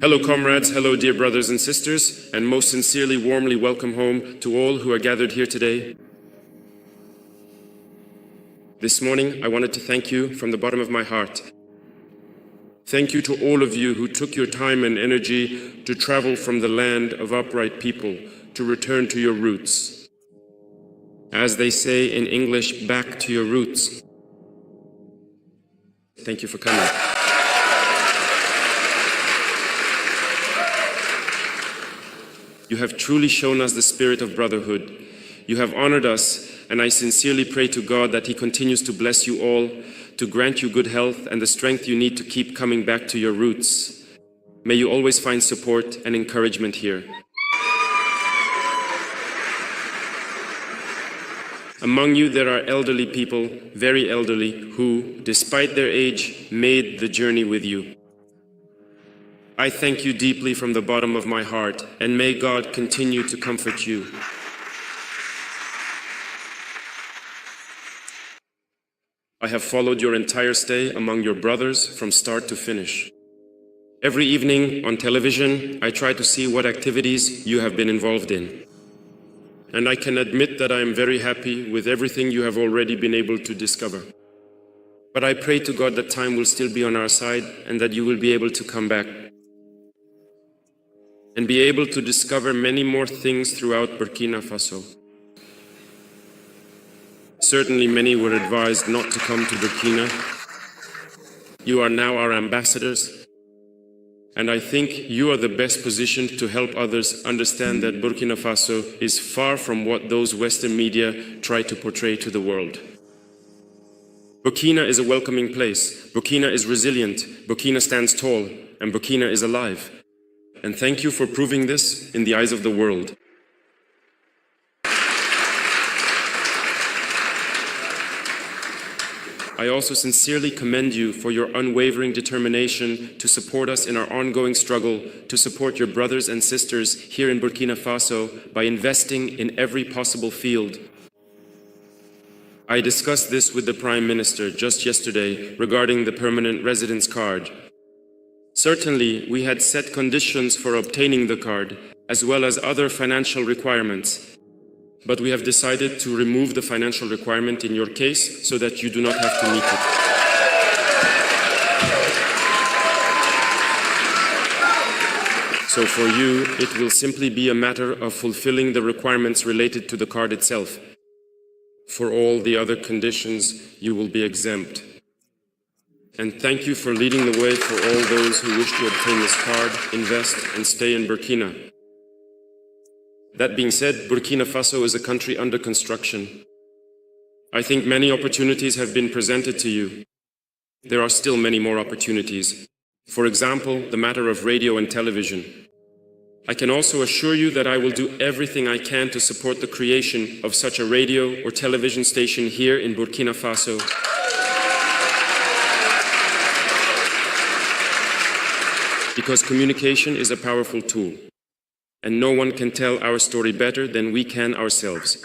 Hello comrades, hello dear brothers and sisters, and most sincerely, warmly welcome home to all who are gathered here today. This morning, I wanted to thank you from the bottom of my heart. Thank you to all of you who took your time and energy to travel from the land of upright people to return to your roots. As they say in English, back to your roots. Thank you for coming. You have truly shown us the spirit of brotherhood. You have honored us, and I sincerely pray to God that He continues to bless you all, to grant you good health and the strength you need to keep coming back to your roots. May you always find support and encouragement here. Among you there are elderly people, very elderly, who, despite their age, made the journey with you. I thank you deeply from the bottom of my heart, and may God continue to comfort you. I have followed your entire stay among your brothers from start to finish. Every evening on television, I try to see what activities you have been involved in. And I can admit that I am very happy with everything you have already been able to discover. But I pray to God that time will still be on our side and that you will be able to come back and be able to discover many more things throughout Burkina Faso. Certainly many were advised not to come to Burkina. You are now our ambassadors, and I think you are the best positioned to help others understand that Burkina Faso is far from what those Western media try to portray to the world. Burkina is a welcoming place. Burkina is resilient. Burkina stands tall, and Burkina is alive. And thank you for proving this in the eyes of the world. I also sincerely commend you for your unwavering determination to support us in our ongoing struggle to support your brothers and sisters here in Burkina Faso by investing in every possible field. I discussed this with the Prime Minister just yesterday regarding the permanent residence card. Certainly, we had set conditions for obtaining the card, as well as other financial requirements. But we have decided to remove the financial requirement in your case so that you do not have to meet it. So for you, it will simply be a matter of fulfilling the requirements related to the card itself. For all the other conditions, you will be exempt. And thank you for leading the way for all those who wish to obtain this card, invest, and stay in Burkina. That being said, Burkina Faso is a country under construction. I think many opportunities have been presented to you. There are still many more opportunities. For example, the matter of radio and television. I can also assure you that I will do everything I can to support the creation of such a radio or television station here in Burkina Faso. Because communication is a powerful tool, and no one can tell our story better than we can ourselves.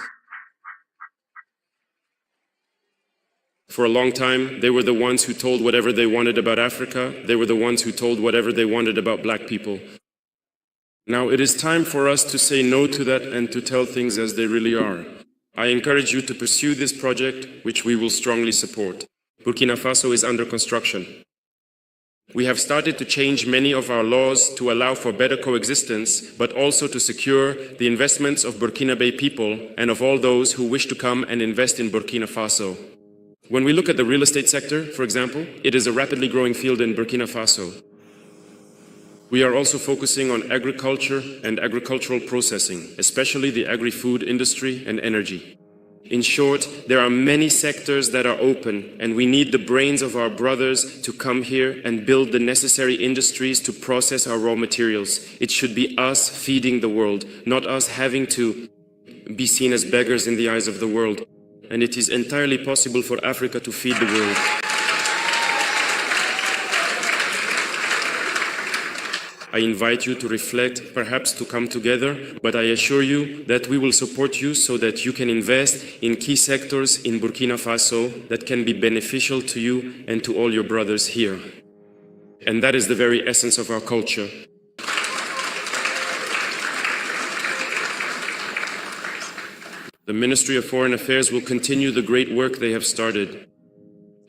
For a long time, they were the ones who told whatever they wanted about Africa. They were the ones who told whatever they wanted about black people. Now it is time for us to say no to that and to tell things as they really are. I encourage you to pursue this project, which we will strongly support. Burkina Faso is under construction. We have started to change many of our laws to allow for better coexistence, but also to secure the investments of Burkinabe people and of all those who wish to come and invest in Burkina Faso. When we look at the real estate sector, for example, it is a rapidly growing field in Burkina Faso. We are also focusing on agriculture and agricultural processing, especially the agri-food industry and energy. In short, there are many sectors that are open, and we need the brains of our brothers to come here and build the necessary industries to process our raw materials. It should be us feeding the world, not us having to be seen as beggars in the eyes of the world. And it is entirely possible for Africa to feed the world. I invite you to reflect, perhaps to come together, but I assure you that we will support you so that you can invest in key sectors in Burkina Faso that can be beneficial to you and to all your brothers here. And that is the very essence of our culture. The Ministry of Foreign Affairs will continue the great work they have started.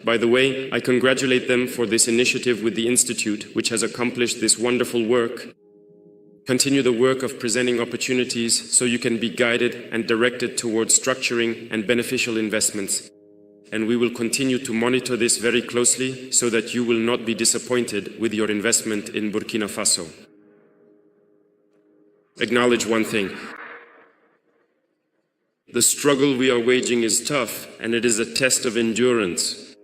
By the way, I congratulate them for this initiative with the Institute, which has accomplished this wonderful work. Continue the work of presenting opportunities so you can be guided and directed towards structuring and beneficial investments. And we will continue to monitor this very closely so that you will not be disappointed with your investment in Burkina Faso. Acknowledge one thing. The struggle we are waging is tough, and it is a test of endurance.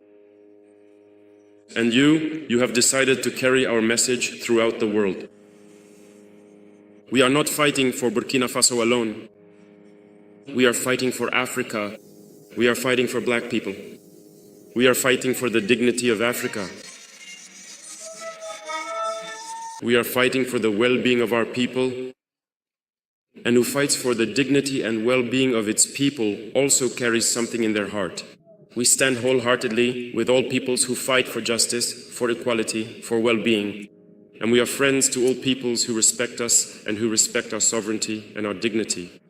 And you have decided to carry our message throughout the world. We are not fighting for Burkina Faso alone. We are fighting for Africa. We are fighting for black people. We are fighting for the dignity of Africa. We are fighting for the well-being of our people. And who fights for the dignity and well-being of its people also carries something in their heart. We stand wholeheartedly with all peoples who fight for justice, for equality, for well-being. And we are friends to all peoples who respect us and who respect our sovereignty and our dignity.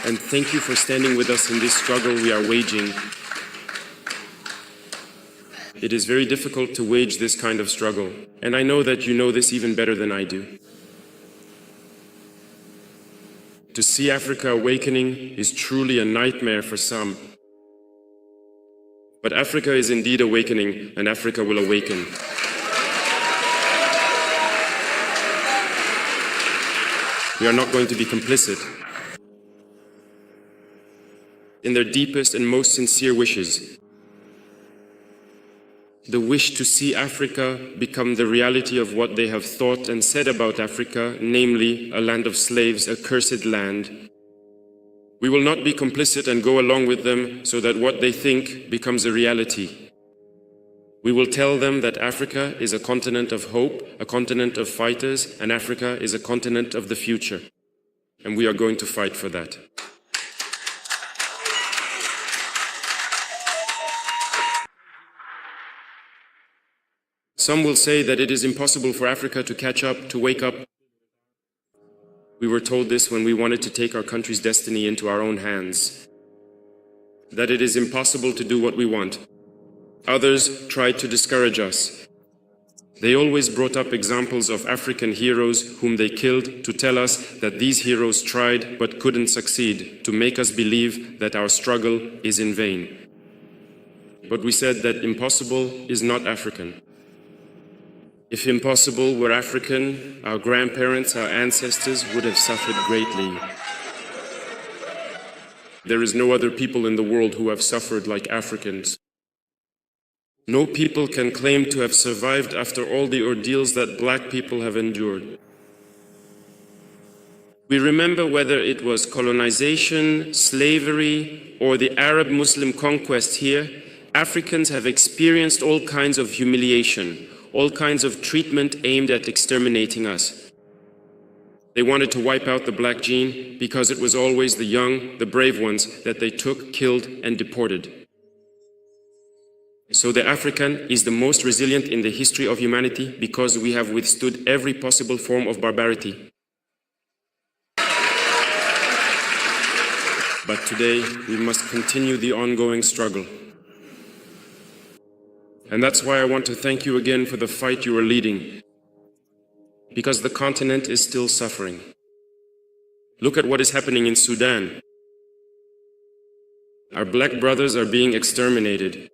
And thank you for standing with us in this struggle we are waging. It is very difficult to wage this kind of struggle, and I know that you know this even better than I do. To see Africa awakening is truly a nightmare for some. But Africa is indeed awakening, and Africa will awaken. We are not going to be complicit. In their deepest and most sincere wishes, the wish to see Africa become the reality of what they have thought and said about Africa, namely a land of slaves, a cursed land. We will not be complicit and go along with them so that what they think becomes a reality. We will tell them that Africa is a continent of hope, a continent of fighters, and Africa is a continent of the future. And we are going to fight for that. Some will say that it is impossible for Africa to catch up, to wake up. We were told this when we wanted to take our country's destiny into our own hands. That it is impossible to do what we want. Others tried to discourage us. They always brought up examples of African heroes whom they killed to tell us that these heroes tried but couldn't succeed, to make us believe that our struggle is in vain. But we said that impossible is not African. If impossible were African, our grandparents, our ancestors would have suffered greatly. There is no other people in the world who have suffered like Africans. No people can claim to have survived after all the ordeals that black people have endured. We remember whether it was colonization, slavery, or the Arab-Muslim conquest here, Africans have experienced all kinds of humiliation, all kinds of treatment aimed at exterminating us. They wanted to wipe out the black gene because it was always the young, the brave ones that they took, killed, and deported. So the African is the most resilient in the history of humanity because we have withstood every possible form of barbarity. But today, we must continue the ongoing struggle. And that's why I want to thank you again for the fight you are leading. Because the continent is still suffering. Look at what is happening in Sudan. Our black brothers are being exterminated.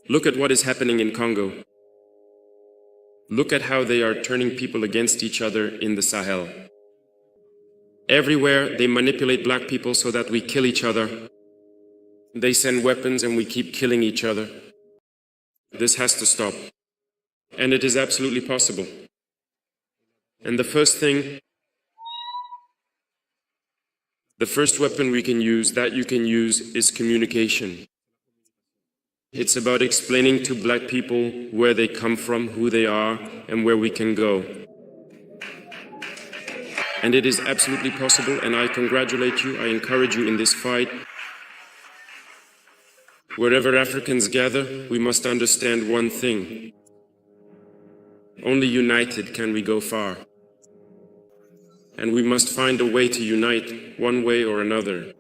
Look at what is happening in Congo. Look at how they are turning people against each other in the Sahel. Everywhere they manipulate black people so that we kill each other. They send weapons and we keep killing each other. This has to stop. And it is absolutely possible. And the first weapon we can use, that you can use, is communication. It's about explaining to black people where they come from, who they are, and where we can go. And it is absolutely possible, and I congratulate you, I encourage you in this fight. Wherever Africans gather, we must understand one thing. Only united can we go far. And we must find a way to unite, one way or another.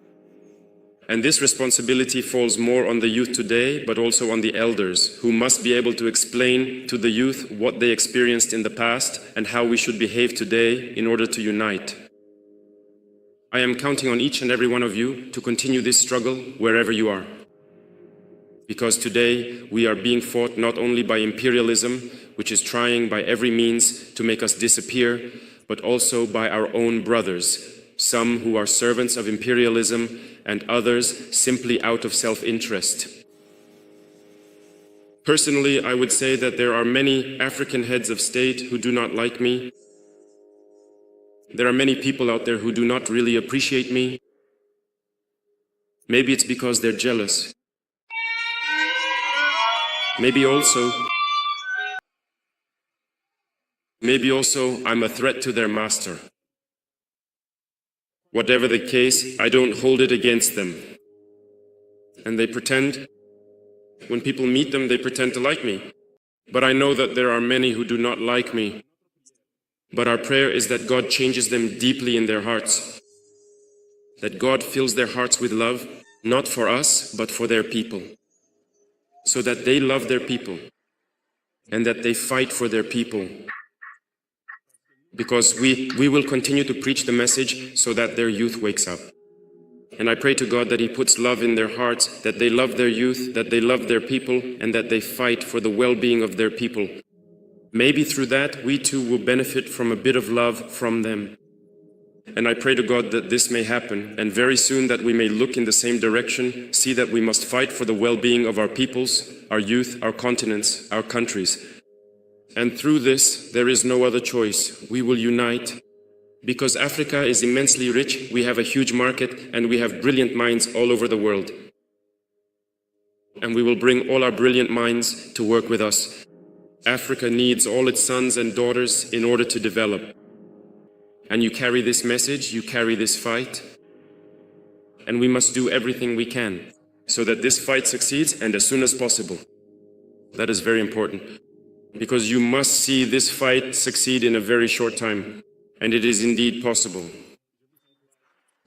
And this responsibility falls more on the youth today, but also on the elders, who must be able to explain to the youth what they experienced in the past and how we should behave today in order to unite. I am counting on each and every one of you to continue this struggle wherever you are. Because today we are being fought not only by imperialism, which is trying by every means to make us disappear, but also by our own brothers, some who are servants of imperialism and others simply out of self-interest. Personally, I would say that there are many African heads of state who do not like me. There are many people out there who do not really appreciate me. Maybe it's because they're jealous. Maybe also I'm a threat to their master. Whatever the case, I don't hold it against them. And they pretend, when people meet them, they pretend to like me. But I know that there are many who do not like me. But our prayer is that God changes them deeply in their hearts. That God fills their hearts with love, not for us, but for their people. So that they love their people. And that they fight for their people. Because we will continue to preach the message so that their youth wakes up. And I pray to God that He puts love in their hearts, that they love their youth, that they love their people, and that they fight for the well-being of their people. Maybe through that, we too will benefit from a bit of love from them. And I pray to God that this may happen, and very soon that we may look in the same direction, see that we must fight for the well-being of our peoples, our youth, our continents, our countries. And through this, there is no other choice. We will unite. Because Africa is immensely rich, we have a huge market, and we have brilliant minds all over the world. And we will bring all our brilliant minds to work with us. Africa needs all its sons and daughters in order to develop. And you carry this message, you carry this fight. And we must do everything we can so that this fight succeeds, and as soon as possible. That is very important. Because you must see this fight succeed in a very short time. And it is indeed possible.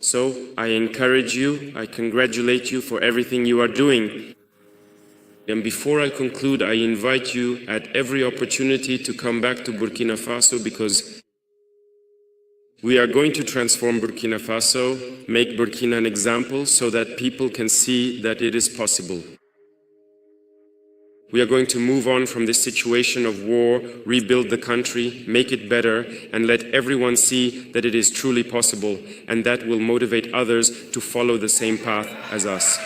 So I encourage you, I congratulate you for everything you are doing. And before I conclude, I invite you at every opportunity to come back to Burkina Faso, because we are going to transform Burkina Faso, make Burkina an example so that people can see that it is possible. We are going to move on from this situation of war, rebuild the country, make it better, and let everyone see that it is truly possible, and that will motivate others to follow the same path as us.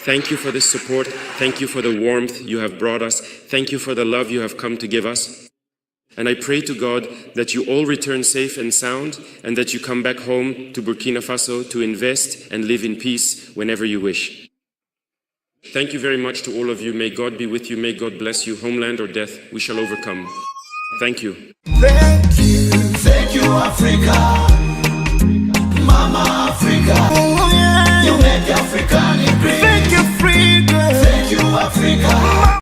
Thank you for this support. Thank you for the warmth you have brought us. Thank you for the love you have come to give us. And I pray to God that you all return safe and sound, and that you come back home to Burkina Faso to invest and live in peace whenever you wish. Thank you very much to all of you. May God be with you. May God bless you. Homeland or death, we shall overcome. Thank you. Thank you, Africa. Mama.